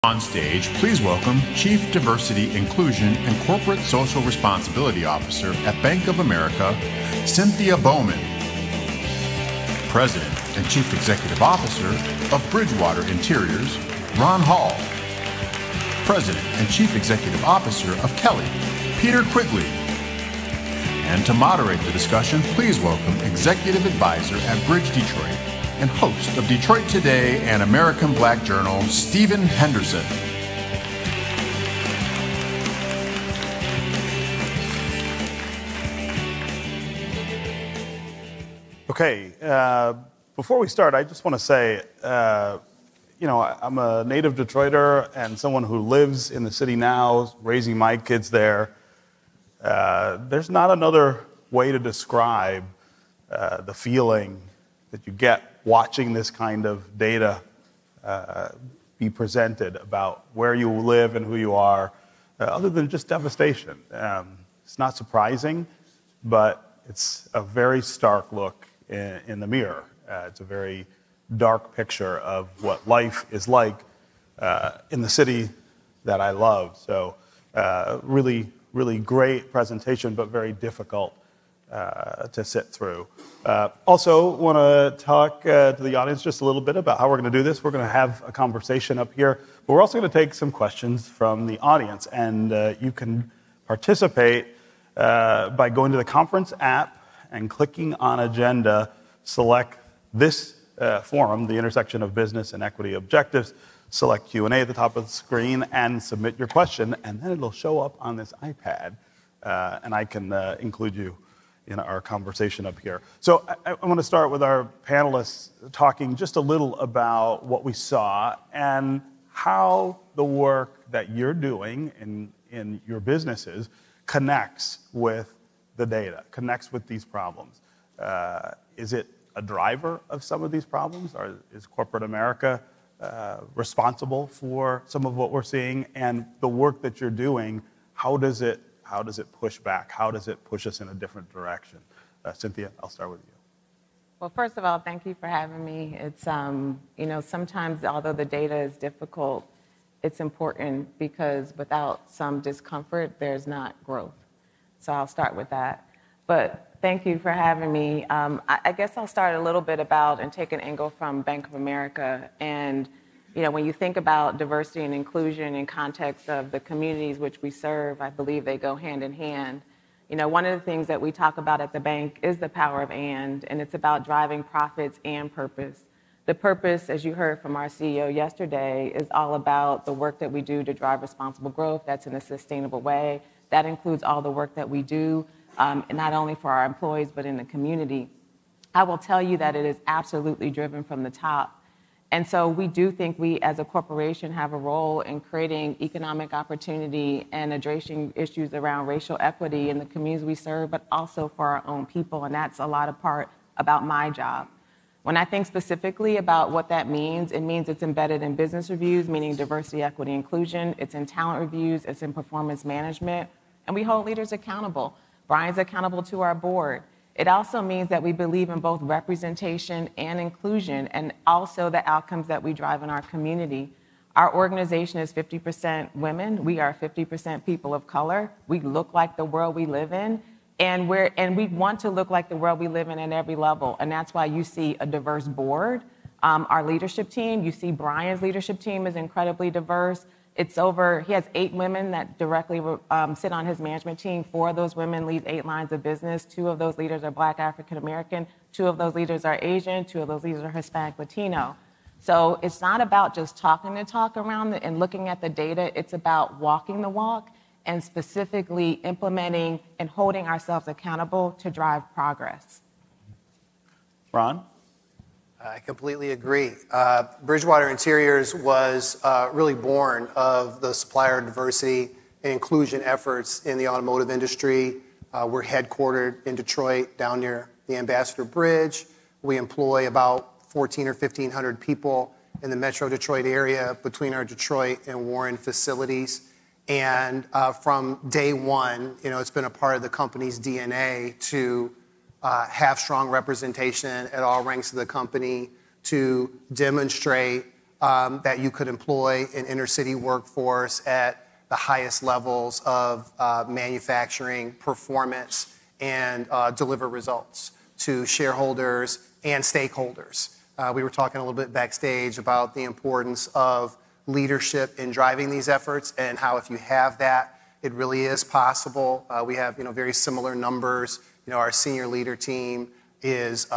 On stage, please welcome Chief Diversity, Inclusion, and Corporate Social Responsibility Officer at Bank of America, Cynthia Bowman. President and Chief Executive Officer of Bridgewater Interiors, Ron Hall. President and Chief Executive Officer of Kelly, Peter Quigley. And to moderate the discussion, please welcome Executive Advisor at BridgeDetroit and host of Detroit Today and American Black Journal, Stephen Henderson. Okay, before we start, I just want to say, I'm a native Detroiter and someone who lives in the city now, raising my kids there. There's not another way to describe the feeling that you get watching this kind of data be presented about where you live and who you are, other than just devastation. It's not surprising, but it's a very stark look in the mirror. It's a very dark picture of what life is like in the city that I love. So really, really great presentation, but very difficult to sit through. Also want to talk to the audience just a little bit about how we're going to do this. We're going to have a conversation up here, but we're also going to take some questions from the audience, and you can participate by going to the conference app and clicking on agenda, select this forum, the intersection of business and equity objectives, select Q&A at the top of the screen, and submit your question, and then it'll show up on this iPad, and I can include you in our conversation up here. So I want to start with our panelists talking just a little about what we saw and how the work that you're doing in your businesses connects with the data, connects with these problems. Is it a driver of some of these problems, or is corporate America responsible for some of what we're seeing? And the work that you're doing, how does it push back? How does it push us in a different direction? Cynthia, I'll start with you. Well, first of all, thank you for having me. It's, sometimes, although the data is difficult, it's important because without some discomfort, there's not growth. So I'll start with that. But thank you for having me. I guess I'll start a little bit about and take an angle from Bank of America. And when you think about diversity and inclusion in context of the communities which we serve, I believe they go hand in hand. One of the things that we talk about at the bank is the power of and it's about driving profits and purpose. The purpose, as you heard from our CEO yesterday, is all about the work that we do to drive responsible growth that's in a sustainable way. That includes all the work that we do, not only for our employees, but in the community. I will tell you that it is absolutely driven from the top. And so we do think we, as a corporation, have a role in creating economic opportunity and addressing issues around racial equity in the communities we serve, but also for our own people. And that's a lot of part about my job. When I think specifically about what that means, it means it's embedded in business reviews, meaning diversity, equity, inclusion. It's in talent reviews. It's in performance management. And we hold leaders accountable. Brian's accountable to our board. It also means that we believe in both representation and inclusion, and also the outcomes that we drive in our community. Our organization is 50% women. We are 50% people of color. We look like the world we live in, and we want to look like the world we live in at every level, and that's why you see a diverse board. Our leadership team, you see Brian's leadership team is incredibly diverse. He has 8 women that directly sit on his management team. 4 of those women lead 8 lines of business. 2 of those leaders are Black African American. 2 of those leaders are Asian. 2 of those leaders are Hispanic Latino. So it's not about just talking the talk around it and looking at the data. It's about walking the walk and specifically implementing and holding ourselves accountable to drive progress. Ron? I completely agree. Bridgewater Interiors was really born of the supplier diversity and inclusion efforts in the automotive industry. We're headquartered in Detroit, down near the Ambassador Bridge. We employ about 1,400 or 1,500 people in the Metro Detroit area between our Detroit and Warren facilities. And from day one, it's been a part of the company's DNA to have strong representation at all ranks of the company, to demonstrate that you could employ an inner city workforce at the highest levels of manufacturing performance and deliver results to shareholders and stakeholders. We were talking a little bit backstage about the importance of leadership in driving these efforts and how if you have that, it really is possible. We have very similar numbers. Our senior leader team is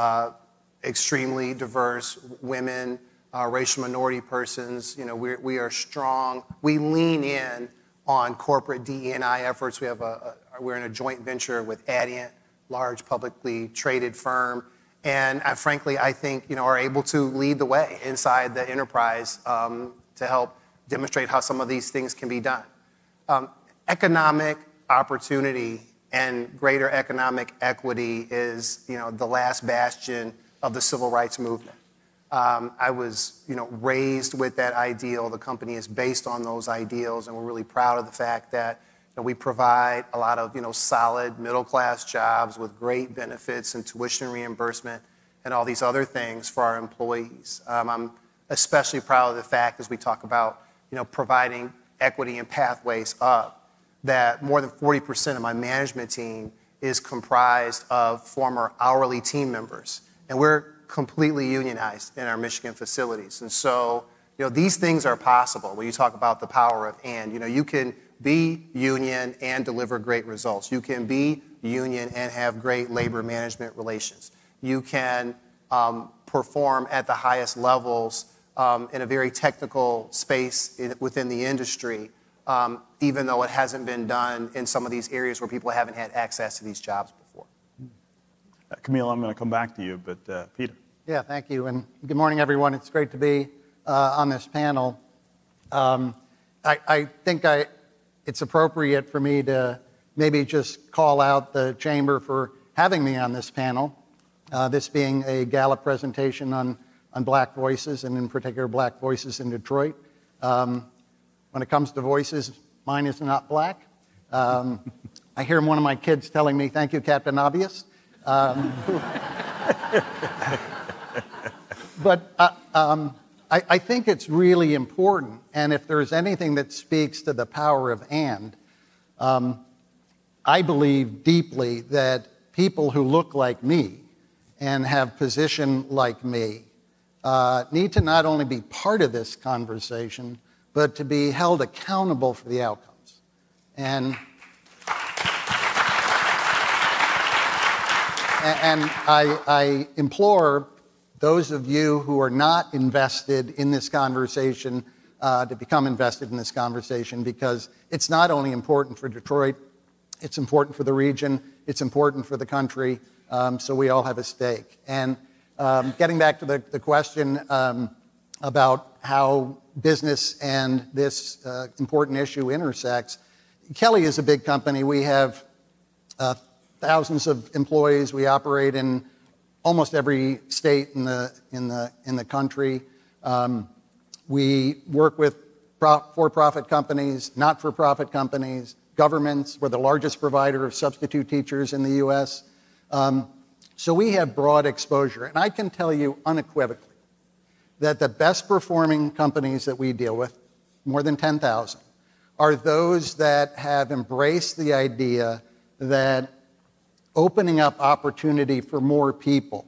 extremely diverse, women, racial minority persons. We are strong. We lean in on corporate DE&I efforts. We're in a joint venture with Adient, large publicly traded firm, and frankly, I think are able to lead the way inside the enterprise to help demonstrate how some of these things can be done. Economic opportunity and greater economic equity is the last bastion of the civil rights movement. I was raised with that ideal. The company is based on those ideals, and we're really proud of the fact that we provide a lot of solid middle-class jobs with great benefits and tuition reimbursement and all these other things for our employees. I'm especially proud of the fact, as we talk about providing equity and pathways up, that more than 40% of my management team is comprised of former hourly team members, and we're completely unionized in our Michigan facilities. And so, these things are possible when you talk about the power of and. You can be union and deliver great results. You can be union and have great labor management relations. You can perform at the highest levels in a very technical space within the industry, even though it hasn't been done in some of these areas where people haven't had access to these jobs before. Camille, I'm going to come back to you, but Peter. Yeah, thank you, and good morning, everyone. It's great to be on this panel. I think it's appropriate for me to maybe just call out the Chamber for having me on this panel, this being a Gallup presentation on Black voices, and in particular Black voices in Detroit. When it comes to voices, mine is not black. I hear one of my kids telling me, "Thank you, Captain Obvious." But I think it's really important, and if there's anything that speaks to the power of and, I believe deeply that people who look like me and have position like me need to not only be part of this conversation, but to be held accountable for the outcomes. And I implore those of you who are not invested in this conversation to become invested in this conversation, because it's not only important for Detroit, it's important for the region, it's important for the country, so we all have a stake. And getting back to the question about how business and this important issue intersects, Kelly is a big company. We have thousands of employees. We operate in almost every state in the country. We work with for-profit companies, not-for-profit companies, governments. We're the largest provider of substitute teachers in the U.S. So we have broad exposure. And I can tell you unequivocally that the best performing companies that we deal with, more than 10,000, are those that have embraced the idea that opening up opportunity for more people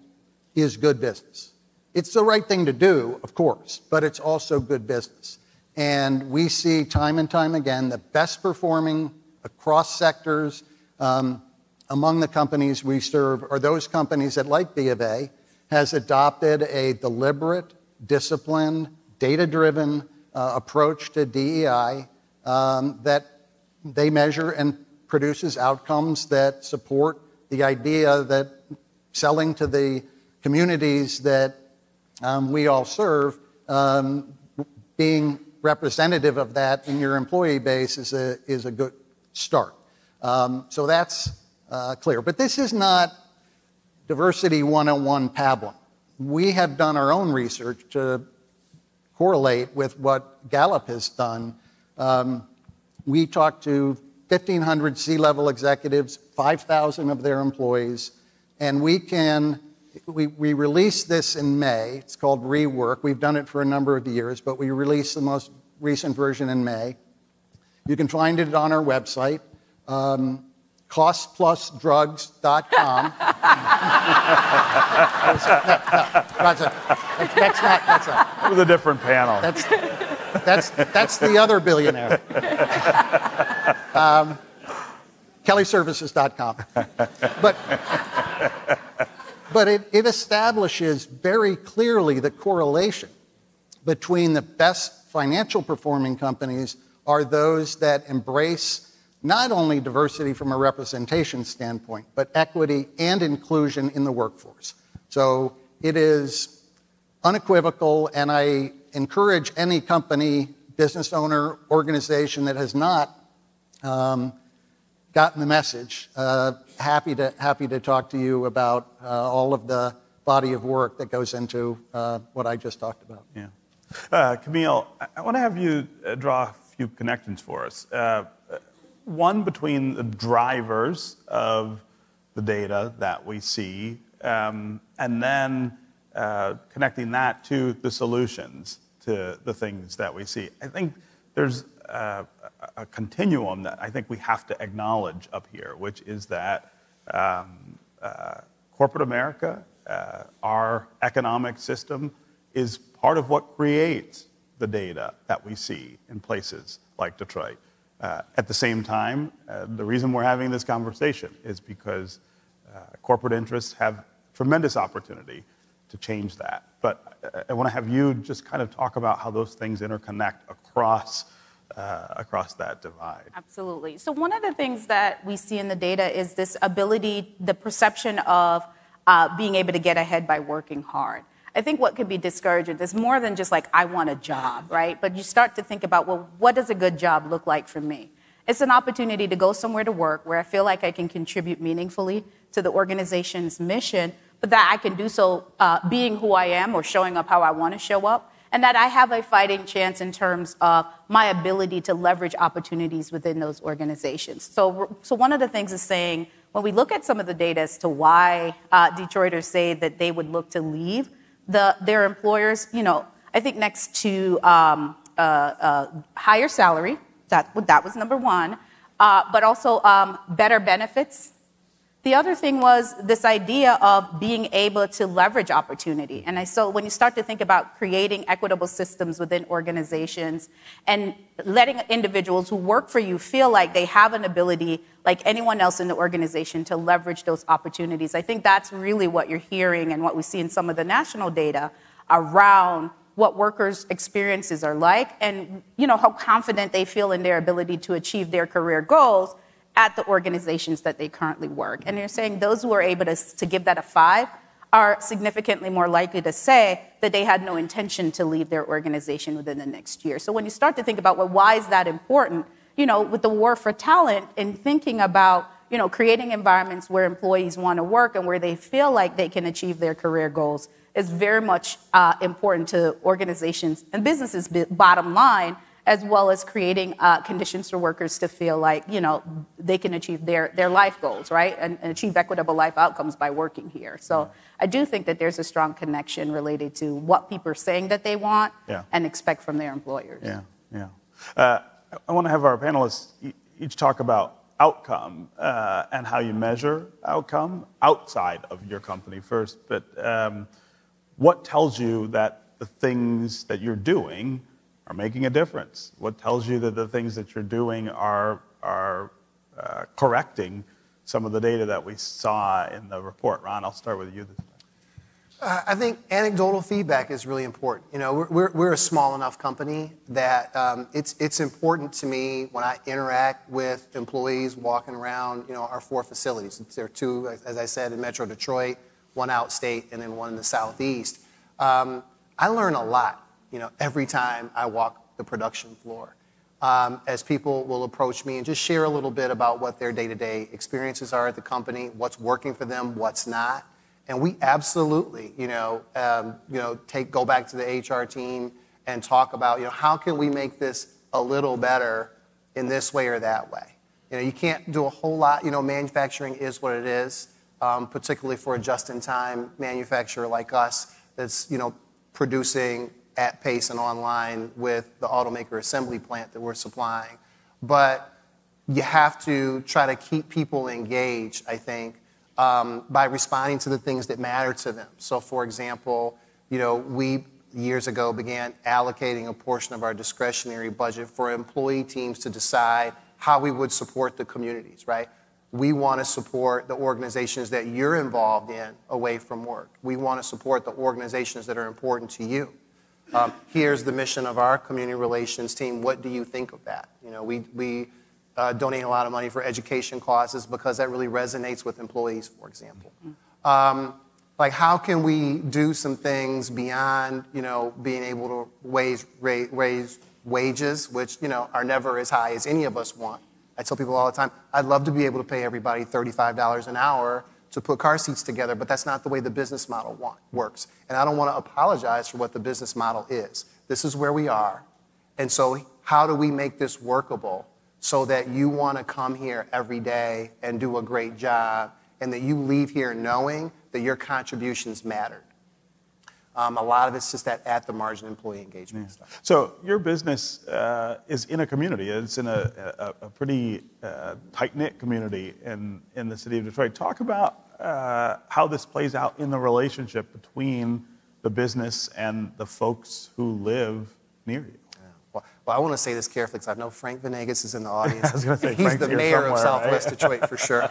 is good business. It's the right thing to do, of course, but it's also good business. And we see time and time again the best performing across sectors among the companies we serve are those companies that, like B of A, has adopted a deliberate, disciplined, data-driven approach to DEI that they measure and produces outcomes that support the idea that selling to the communities that we all serve, being representative of that in your employee base is a good start. So that's clear. But this is not Diversity 101 pablum. We have done our own research to correlate with what Gallup has done. We talked to 1,500 C-level executives, 5,000 of their employees, and we can we released this in May. It's called Rework. We've done it for a number of years, but we released the most recent version in May. You can find it on our website, costplusdrugs.com. It was a different panel. That's the other billionaire. kellyservices.com. But it establishes very clearly the correlation between the best financial performing companies are those that embrace not only diversity from a representation standpoint, but equity and inclusion in the workforce. So it is unequivocal, and I encourage any company, business owner, organization that has not gotten the message, happy to talk to you about all of the body of work that goes into what I just talked about. Yeah. Camille, I want to have you draw a few connections for us. One between the drivers of the data that we see, and then connecting that to the solutions to the things that we see. I think there's a continuum that I think we have to acknowledge up here, which is that corporate America, our economic system, is part of what creates the data that we see in places like Detroit. At the same time, the reason we're having this conversation is because corporate interests have tremendous opportunity to change that. But I want to have you just kind of talk about how those things interconnect across that divide. Absolutely. So one of the things that we see in the data is this ability, the perception of being able to get ahead by working hard. I think what could be discouraging is more than just like, I want a job, right? But you start to think about, well, what does a good job look like for me? It's an opportunity to go somewhere to work where I feel like I can contribute meaningfully to the organization's mission, but that I can do so being who I am or showing up how I want to show up, and that I have a fighting chance in terms of my ability to leverage opportunities within those organizations. So one of the things is saying, when we look at some of the data as to why Detroiters say that they would look to leave their employers, I think next to higher salary, that was number one, but also better benefits. The other thing was this idea of being able to leverage opportunity. And so when you start to think about creating equitable systems within organizations and letting individuals who work for you feel like they have an ability, like anyone else in the organization, to leverage those opportunities, I think that's really what you're hearing and what we see in some of the national data around what workers' experiences are like and how confident they feel in their ability to achieve their career goals at the organizations that they currently work. And you're saying those who are able to give that a 5 are significantly more likely to say that they had no intention to leave their organization within the next year. So when you start to think about, well, why is that important? With the war for talent and thinking about, creating environments where employees want to work and where they feel like they can achieve their career goals is very much important to organizations and businesses' bottom line, as well as creating conditions for workers to feel like, they can achieve their life goals, right? And achieve equitable life outcomes by working here. So I do think that there's a strong connection related to what people are saying that they want and expect from their employers. Yeah. I want to have our panelists each talk about outcome and how you measure outcome outside of your company first. But what tells you that the things that you're doing are making a difference? What tells you that the things that you're doing are correcting some of the data that we saw in the report? Ron, I'll start with you this time. I think anecdotal feedback is really important. We're a small enough company that it's important to me when I interact with employees walking around, our 4 facilities. There are 2, as I said, in Metro Detroit, 1 outstate, and then 1 in the Southeast. I learn a lot, every time I walk the production floor, as people will approach me and just share a little bit about what their day-to-day experiences are at the company, what's working for them, what's not. And we absolutely, go back to the HR team and talk about, how can we make this a little better in this way or that way? You can't do a whole lot. Manufacturing is what it is. particularly for a just-in-time manufacturer like us that's, producing at pace and online with the automaker assembly plant that we're supplying. But you have to try to keep people engaged, I think, by responding to the things that matter to them. So, for example, we years ago began allocating a portion of our discretionary budget for employee teams to decide how we would support the communities, right? We want to support the organizations that you're involved in away from work. We want to support the organizations that are important to you. Here's the mission of our community relations team. What do you think of that? We donate a lot of money for education causes because that really resonates with employees, for example. Like, how can we do some things beyond, being able to raise wages, which, are never as high as any of us want. I tell people all the time, I'd love to be able to pay everybody $35 an hour to put car seats together, but that's not the way the business model works. And I don't want to apologize for what the business model is. This is where we are. And so how do we make this workable so that you want to come here every day and do a great job and that you leave here knowing that your contributions mattered? A lot of it's just that at-the-margin employee engagement stuff. So your business is in a community. It's in a pretty tight-knit community in the city of Detroit. Talk about how this plays out in the relationship between the business and the folks who live near you. Well, I want to say this carefully because I know Frank Venegas is in the audience. I was going to say, he's Frank's the here mayor of somewhere, Southwest right? Detroit for sure.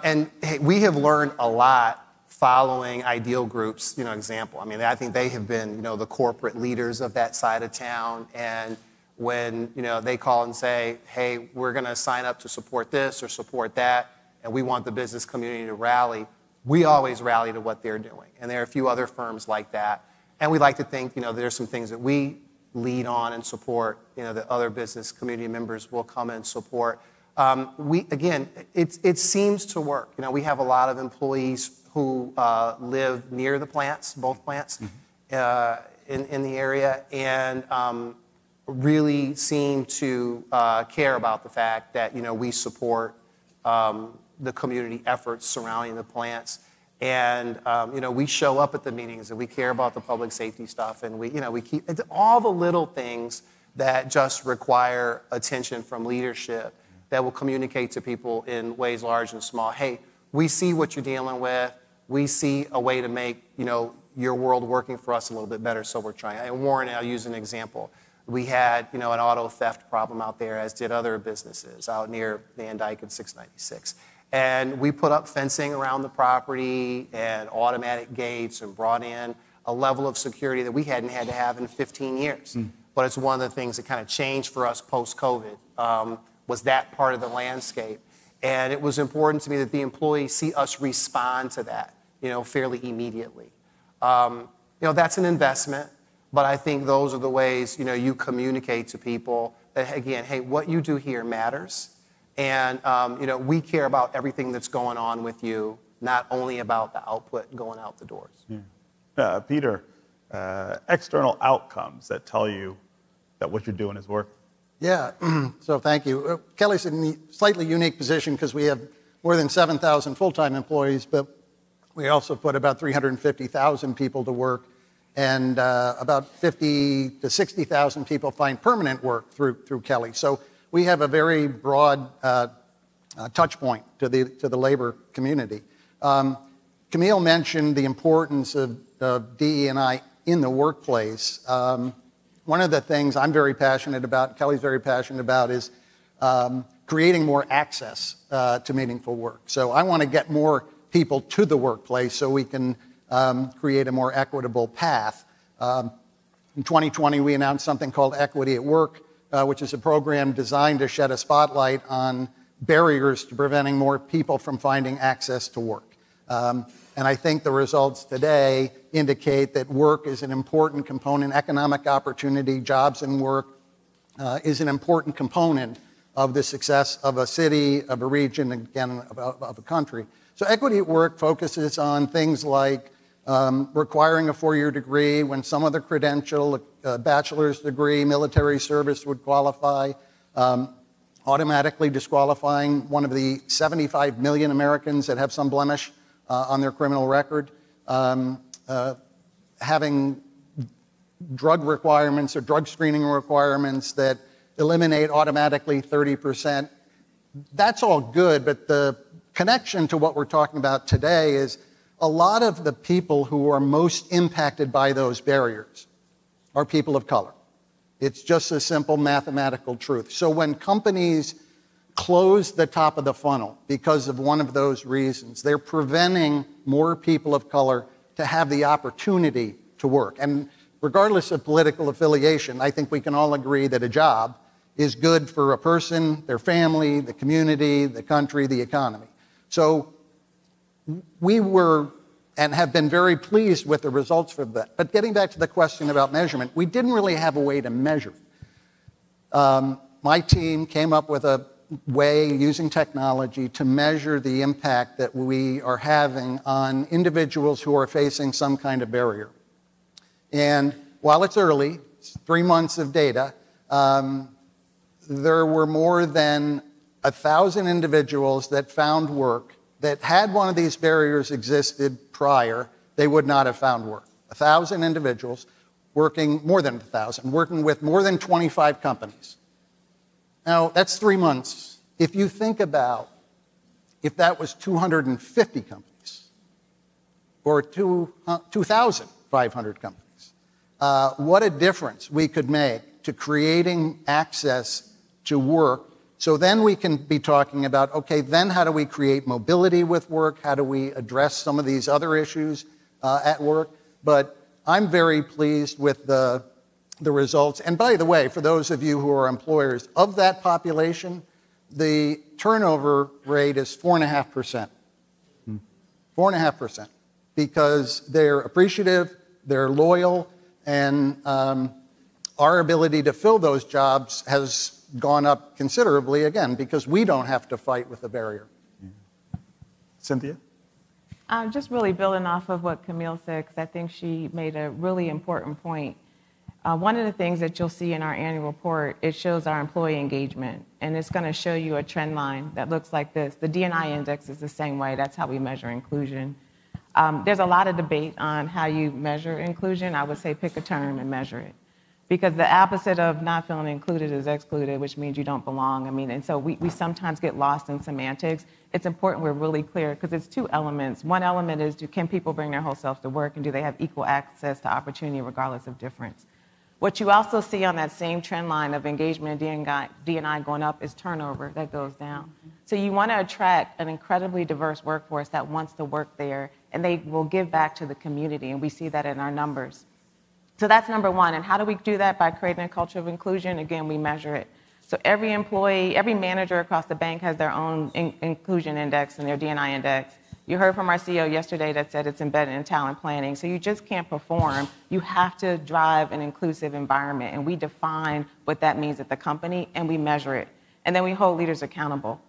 And hey, we have learned a lot following Ideal Group's, example. I mean, I think they have been, the corporate leaders of that side of town. And when, they call and say, hey, we're going to sign up to support this or support that, and we want the business community to rally, we always rally to what they're doing. And there are a few other firms like that. And we like to think, there's some things that we lead on and support, that other business community members will come and support. It seems to work. We have a lot of employees who live near the plants, both plants, in the area, and really seem to care about the fact that, we support the community efforts surrounding the plants. And, we show up at the meetings and we care about the public safety stuff, and we keep all the little things that just require attention from leadership that will communicate to people in ways large and small. Hey, we see what you're dealing with. We see a way to make, your world working for us a little bit better, so we're trying. And Warren, I'll use an example. We had, an auto theft problem out there, as did other businesses out near Van Dyke and 696. And we put up fencing around the property and automatic gates and brought in a level of security that we hadn't had to have in 15 years. But it's one of the things that kind of changed for us post-COVID, was that part of the landscape. And it was important to me that the employees see us respond to that, fairly immediately. That's an investment, but I think those are the ways, you communicate to people that, again, hey, what you do here matters. And, we care about everything that's going on with you, not only about the output going out the doors. Yeah. Peter, external outcomes that tell you that what you're doing is working. Yeah, so thank you. Kelly's in a slightly unique position because we have more than 7,000 full-time employees, but we also put about 350,000 people to work, and about 50 to 60,000 people find permanent work through Kelly. So we have a very broad touch point to the labor community. Camille mentioned the importance of DE&I in the workplace. One of the things I'm very passionate about, Kelly's very passionate about, is creating more access to meaningful work. So I want to get more people to the workplace so we can create a more equitable path. In 2020, we announced something called Equity at Work, which is a program designed to shed a spotlight on barriers to preventing more people from finding access to work. And I think the results today indicate that work is an important component. Economic opportunity, jobs and work is an important component of the success of a city, of a region, again, of a country. So Equity at Work focuses on things like requiring a 4-year degree when some other credential, a bachelor's degree, military service would qualify. automatically disqualifying one of the 75 million Americans that have some blemish on their criminal record, having drug requirements or drug screening requirements that eliminate automatically 30%. That's all good, but the connection to what we're talking about today is a lot of the people who are most impacted by those barriers are people of color. It's just a simple mathematical truth. So when companies close the top of the funnel because of one of those reasons, they're preventing more people of color to have the opportunity to work. And regardless of political affiliation, I think we can all agree that a job is good for a person, their family, the community, the country, the economy. So we were and have been very pleased with the results for that. But getting back to the question about measurement, we didn't really have a way to measure it. My team came up with a way using technology to measure the impact that we are having on individuals who are facing some kind of barrier. And while it's early, it's 3 months of data, there were more than 1,000 individuals that found work that had one of these barriers existed prior, they would not have found work. 1,000 individuals working, more than 1,000, working with more than 25 companies. Now, that's 3 months. If you think about if that was 250 companies or 2,500 companies, what a difference we could make to creating access to work. So then we can be talking about, okay, then how do we create mobility with work? How do we address some of these other issues at work? But I'm very pleased with the results. And by the way, for those of you who are employers, of that population, the turnover rate is 4.5%. 4.5%, because they're appreciative, they're loyal, and our ability to fill those jobs has gone up considerably, again, because we don't have to fight with the barrier. Cynthia? Just really building off of what Camille said, because I think she made a really important point. One of the things that you'll see in our annual report, it shows our employee engagement, and it's going to show you a trend line that looks like this. The D&I index is the same way. That's how we measure inclusion. There's a lot of debate on how you measure inclusion. I would say pick a term and measure it. Because the opposite of not feeling included is excluded, which means you don't belong. I mean, and so we sometimes get lost in semantics. It's important we're really clear, because it's two elements. One element is, can people bring their whole selves to work, and do they have equal access to opportunity regardless of difference? What you also see on that same trend line of engagement and D&I going up is turnover that goes down. So you want to attract an incredibly diverse workforce that wants to work there, and they will give back to the community, and we see that in our numbers. So that's number one. And how do we do that? By creating a culture of inclusion. Again, we measure it. So every employee, every manager across the bank has their own inclusion index and their D&I index. You heard from our CEO yesterday that said it's embedded in talent planning. So you just can't perform. You have to drive an inclusive environment. And we define what that means at the company, and we measure it. And then we hold leaders accountable.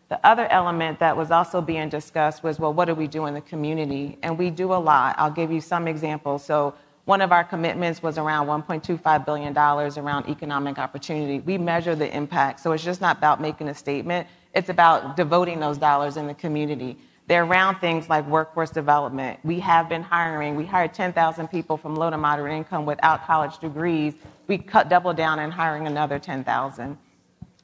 The other element that was also being discussed was, well, what do we do in the community? And we do a lot. I'll give you some examples. So one of our commitments was around $1.25 billion around economic opportunity. We measure the impact. So it's just not about making a statement. It's about devoting those dollars in the community. They're around things like workforce development. We have been hiring. We hired 10,000 people from low to moderate income without college degrees. We double down in hiring another 10,000.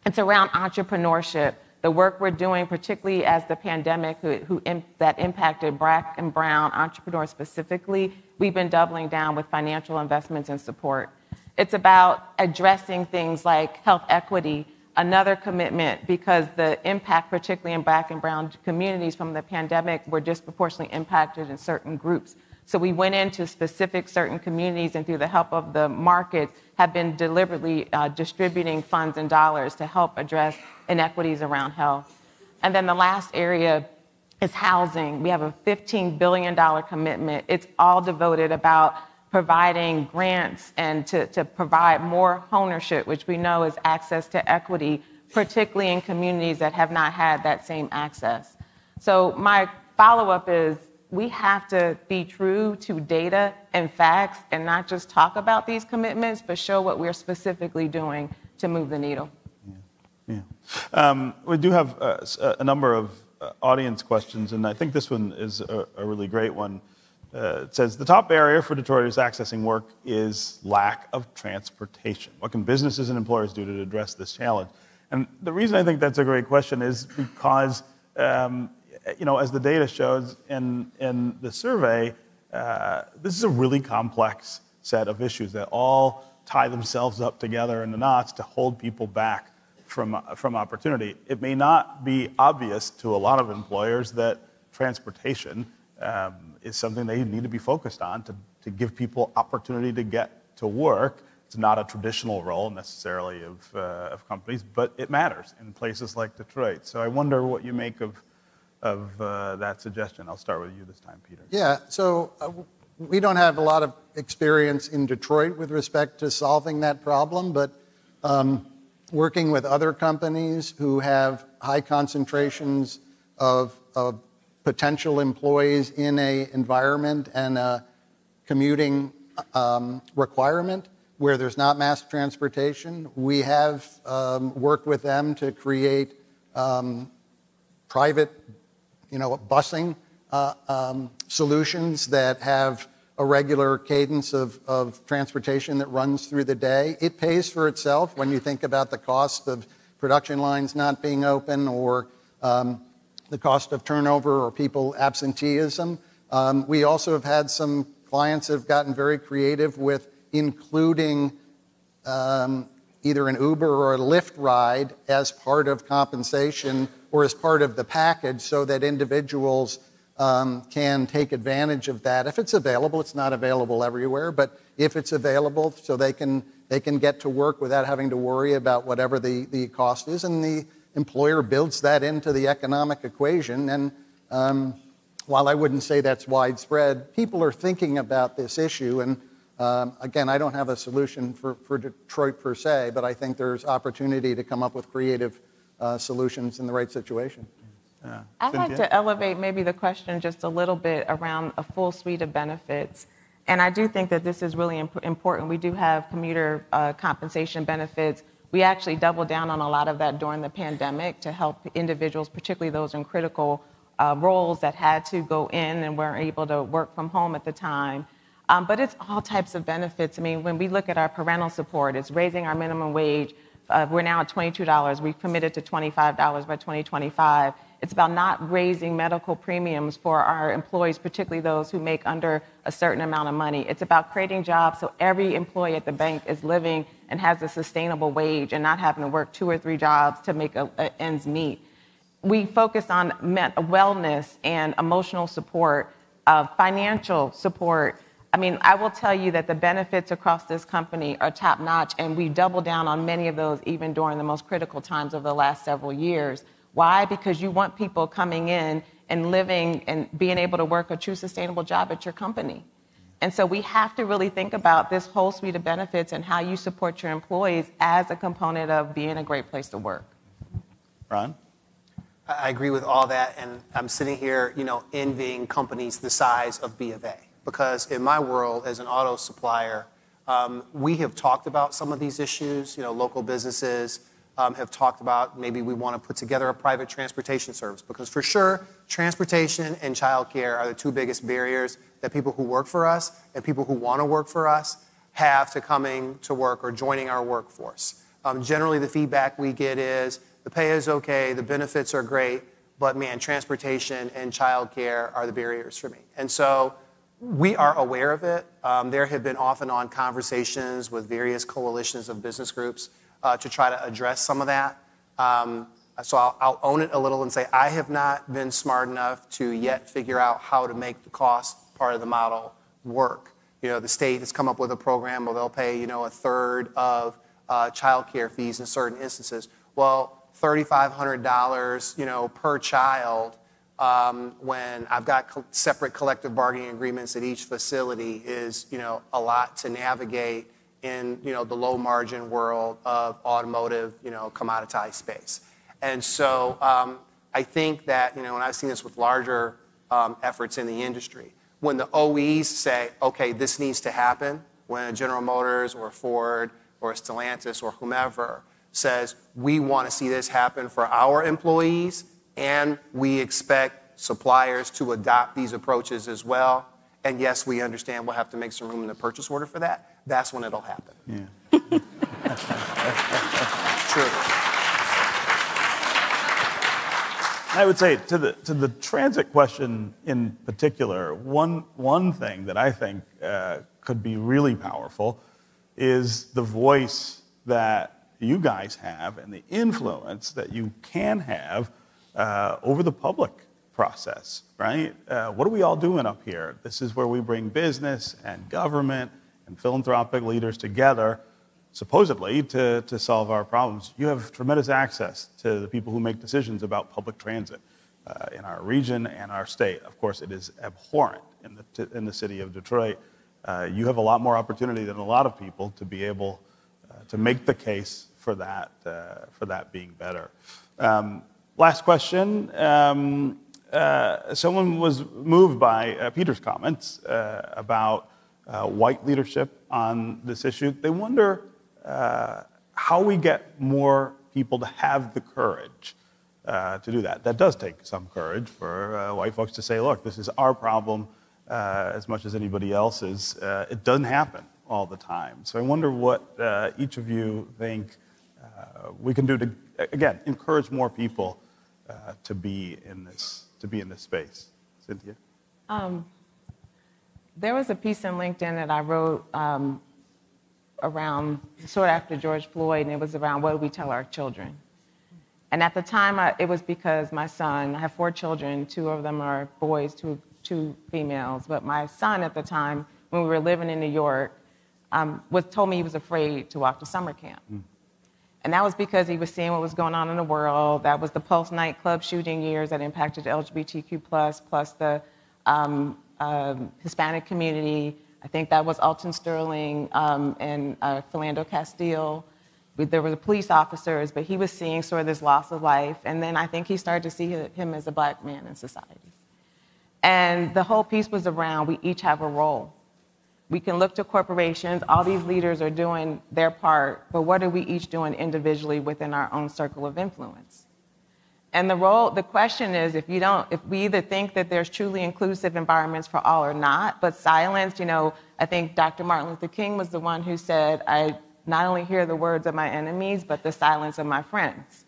It's around entrepreneurship. The work we're doing, particularly as the pandemic that impacted Black and brown entrepreneurs specifically, we've been doubling down with financial investments and support. It's about addressing things like health equity, another commitment, because the impact, particularly in Black and brown communities from the pandemic, were disproportionately impacted in certain groups. So we went into specific certain communities, and through the help of the market, have been deliberately distributing funds and dollars to help address inequities around health. And then the last area is housing. We have a $15 billion commitment. It's all devoted about providing grants and to provide more ownership, which we know is access to equity, particularly in communities that have not had that same access. So my follow-up is, we have to be true to data and facts and not just talk about these commitments, but show what we're specifically doing to move the needle. Yeah. We do have a number of audience questions, and I think this one is a really great one. It says, the top barrier for Detroiters accessing work is lack of transportation. What can businesses and employers do to address this challenge? And the reason I think that's a great question is because, as the data shows in the survey, this is a really complex set of issues that all tie themselves up together in the knots to hold people back from opportunity. It may not be obvious to a lot of employers that transportation is something they need to be focused on to give people opportunity to get to work. It's not a traditional role necessarily of companies, but it matters in places like Detroit. So I wonder what you make of that suggestion. I'll start with you this time, Peter. Yeah, so we don't have a lot of experience in Detroit with respect to solving that problem, but working with other companies who have high concentrations of potential employees in an environment and a commuting requirement where there's not mass transportation. We have worked with them to create private, busing solutions that have a regular cadence of transportation that runs through the day. It pays for itself when you think about the cost of production lines not being open or the cost of turnover or people absenteeism. We also have had some clients that have gotten very creative with including either an Uber or a Lyft ride as part of compensation or as part of the package so that individuals can take advantage of that. If it's available, it's not available everywhere, but if it's available so they can get to work without having to worry about whatever the cost is, and the employer builds that into the economic equation. And while I wouldn't say that's widespread, people are thinking about this issue. And again, I don't have a solution for Detroit per se, but I think there's opportunity to come up with creative solutions in the right situation. I'd like to elevate maybe the question just a little bit around a full suite of benefits. And I do think that this is really important. We do have commuter compensation benefits. We actually doubled down on a lot of that during the pandemic to help individuals, particularly those in critical roles that had to go in and weren't able to work from home at the time. But it's all types of benefits. I mean, when we look at our parental support, it's raising our minimum wage. We're now at $22. We've committed to $25 by 2025. It's about not raising medical premiums for our employees, particularly those who make under a certain amount of money. It's about creating jobs so every employee at the bank is living and has a sustainable wage and not having to work 2 or 3 jobs to make ends meet. We focus on wellness and emotional support, financial support. I mean, I will tell you that the benefits across this company are top notch, and we double down on many of those even during the most critical times of the last several years. Why? Because you want people coming in and living and being able to work a true sustainable job at your company. And so we have to really think about this whole suite of benefits and how you support your employees as a component of being a great place to work. Ron? I agree with all that, and I'm sitting here, envying companies the size of B of A. Because in my world, as an auto supplier, we have talked about some of these issues. Local businesses have talked about maybe we want to put together a private transportation service. Because for sure, transportation and childcare are the 2 biggest barriers that people who work for us and people who want to work for us have to coming to work or joining our workforce. Generally, the feedback we get is the pay is okay, the benefits are great, but man, transportation and childcare are the barriers for me. And so we are aware of it. There have been off and on conversations with various coalitions of business groups to try to address some of that. So I'll own it a little and say I have not been smart enough to yet figure out how to make the cost part of the model work. The state has come up with a program where they'll pay, a third of child care fees in certain instances. Well, $3,500, per child when I've got separate collective bargaining agreements at each facility is, a lot to navigate in, the low margin world of automotive, commoditized space. And so I think that, and I've seen this with larger efforts in the industry, when the OEs say, okay, this needs to happen, when General Motors or Ford or Stellantis or whomever says, we want to see this happen for our employees, and we expect suppliers to adopt these approaches as well. And yes, we understand we'll have to make some room in the purchase order for that. That's when it'll happen. Yeah. True. I would say to the transit question in particular, one thing that I think could be really powerful is the voice that you guys have and the influence that you can have over the public process, right? What are we all doing up here? This is where we bring business and government and philanthropic leaders together, supposedly to solve our problems. You have tremendous access to the people who make decisions about public transit in our region and our state. Of course, it is abhorrent in the city of Detroit. You have a lot more opportunity than a lot of people to be able to make the case for that being better. Last question. Someone was moved by Peter's comments about white leadership on this issue. They wonder how we get more people to have the courage to do that. That does take some courage for white folks to say, look, this is our problem as much as anybody else's. It doesn't happen all the time. So I wonder what each of you think we can do to, again, encourage more people to be in this space. Cynthia? There was a piece in LinkedIn that I wrote around sort of after George Floyd, and it was around what do we tell our children. And at the time, it was because my son, I have 4 children, 2 of them are boys, two females, but my son at the time, when we were living in New York, told me he was afraid to walk to summer camp. And that was because he was seeing what was going on in the world. That was the Pulse nightclub shooting years that impacted the LGBTQ+, plus the Hispanic community. I think that was Alton Sterling and Philando Castile. There were the police officers, but he was seeing sort of this loss of life. And then I think he started to see him as a black man in society. And the whole piece was around we each have a role. We can look to corporations, all these leaders are doing their part, but what are we each doing individually within our own circle of influence? And the question is, if we either think that there's truly inclusive environments for all or not, but silence, I think Dr. Martin Luther King was the one who said, I not only hear the words of my enemies, but the silence of my friends.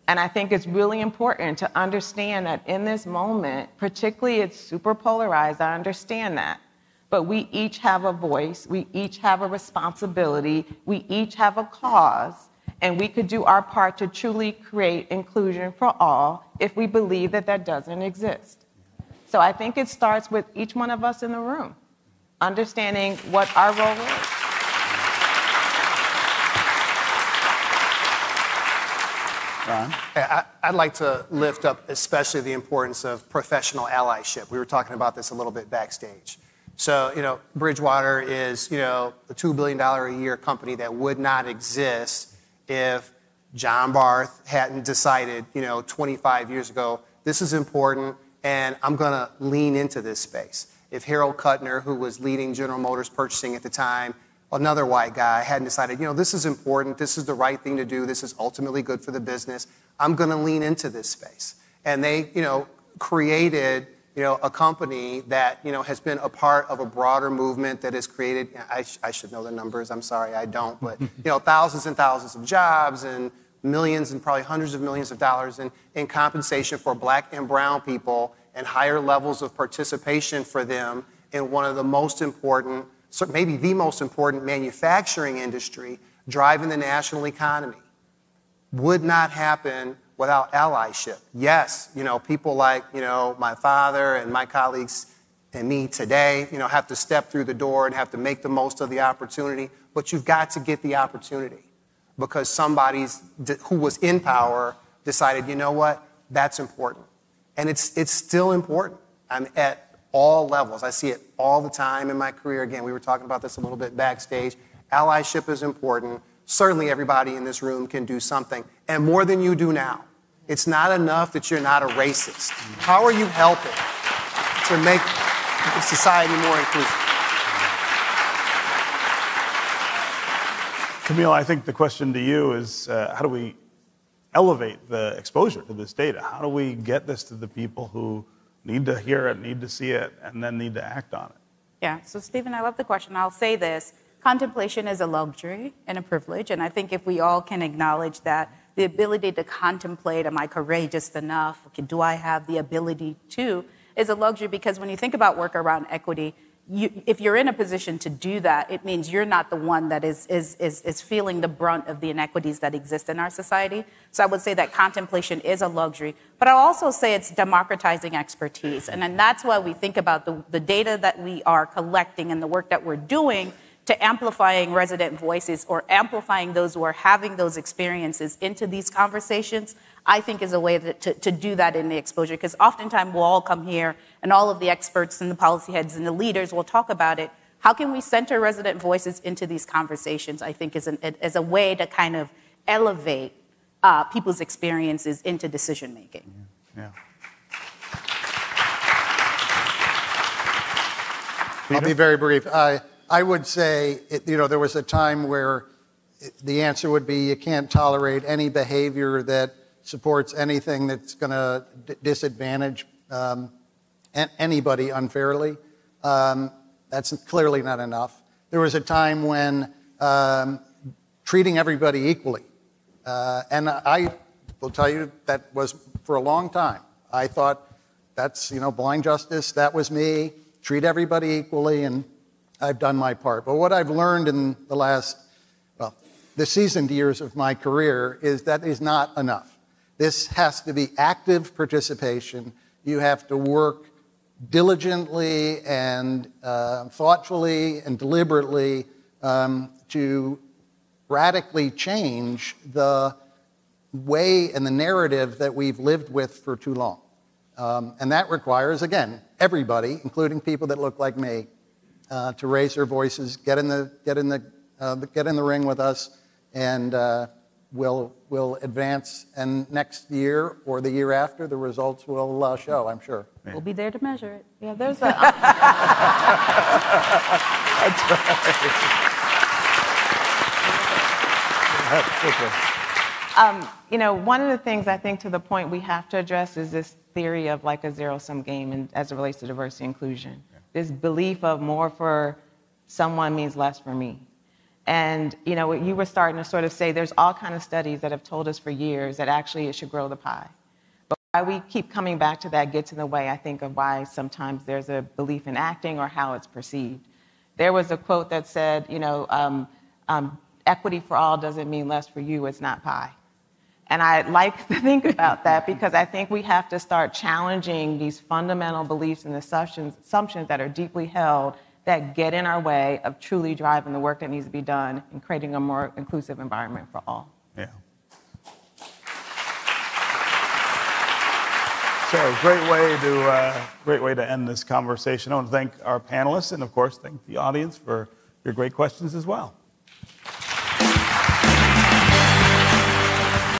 And I think it's really important to understand that in this moment, particularly it's super polarized, I understand that. But we each have a voice, we each have a responsibility, we each have a cause, and we could do our part to truly create inclusion for all if we believe that that doesn't exist. So I think it starts with each one of us in the room, understanding what our role is. I'd like to lift up especially the importance of professional allyship. We were talking about this a little bit backstage. So, Bridgewater is, a $2 billion a year company that would not exist if John Barth hadn't decided, 25 years ago, this is important and I'm going to lean into this space. If Harold Kuttner, who was leading General Motors purchasing at the time, another white guy, hadn't decided, this is important, this is the right thing to do, this is ultimately good for the business, I'm going to lean into this space. And they, created a company that, has been a part of a broader movement that has created, I should know the numbers, I'm sorry, I don't, but, thousands and thousands of jobs and millions and probably hundreds of millions of dollars in compensation for black and brown people and higher levels of participation for them in one of the most important, maybe the most important manufacturing industry driving the national economy. Would not happen without allyship. Yes, people like, my father and my colleagues and me today, have to step through the door and have to make the most of the opportunity, but you've got to get the opportunity because somebody who was in power decided, that's important. And it's still important. I'm at all levels. I see it all the time in my career. Again, we were talking about this a little bit backstage. Allyship is important. Certainly everybody in this room can do something, and more than you do now. It's not enough that you're not a racist. How are you helping to make society more inclusive? Camille, I think the question to you is how do we elevate the exposure to this data? How do we get this to the people who need to hear it, need to see it, and then need to act on it? Yeah, so Stephen, I love the question. I'll say this. Contemplation is a luxury and a privilege, and I think if we all can acknowledge that the ability to contemplate, am I courageous enough? Do I have the ability to, is a luxury, because when you think about work around equity, if you're in a position to do that, it means you're not the one that is feeling the brunt of the inequities that exist in our society. So I would say that contemplation is a luxury, but I'll also say it's democratizing expertise. And then that's why we think about the data that we are collecting and the work that we're doing to amplifying resident voices or amplifying those who are having those experiences into these conversations, I think is a way to do that in the exposure. Because oftentimes we'll all come here and all of the experts and the policy heads and the leaders will talk about it. How can we center resident voices into these conversations, I think is a way to kind of elevate people's experiences into decision making. Yeah. I'll be very brief. I would say, there was a time where the answer would be you can't tolerate any behavior that supports anything that's going to disadvantage anybody unfairly. That's clearly not enough. There was a time when treating everybody equally, and I will tell you that was for a long time. I thought that's, blind justice, that was me, treat everybody equally, and I've done my part. But what I've learned in the seasoned years of my career is that is not enough. This has to be active participation. You have to work diligently and thoughtfully and deliberately to radically change the way and the narrative that we've lived with for too long. And that requires, again, everybody, including people that look like me, to raise their voices, get in the ring with us, and we'll advance. And next year or the year after, the results will show, I'm sure. We'll be there to measure it. Yeah, there's a. One of the things I think to the point we have to address is this theory of like a zero-sum game and as it relates to diversity and inclusion. This belief of more for someone means less for me. And, you were starting to sort of say there's all kinds of studies that have told us for years that actually it should grow the pie. But why we keep coming back to that gets in the way, I think, of why sometimes there's a belief in acting or how it's perceived. There was a quote that said, equity for all doesn't mean less for you, it's not pie. And I like to think about that because I think we have to start challenging these fundamental beliefs and assumptions that are deeply held that get in our way of truly driving the work that needs to be done and creating a more inclusive environment for all. Yeah. So great way to end this conversation. I want to thank our panelists and, of course, thank the audience for your great questions as well.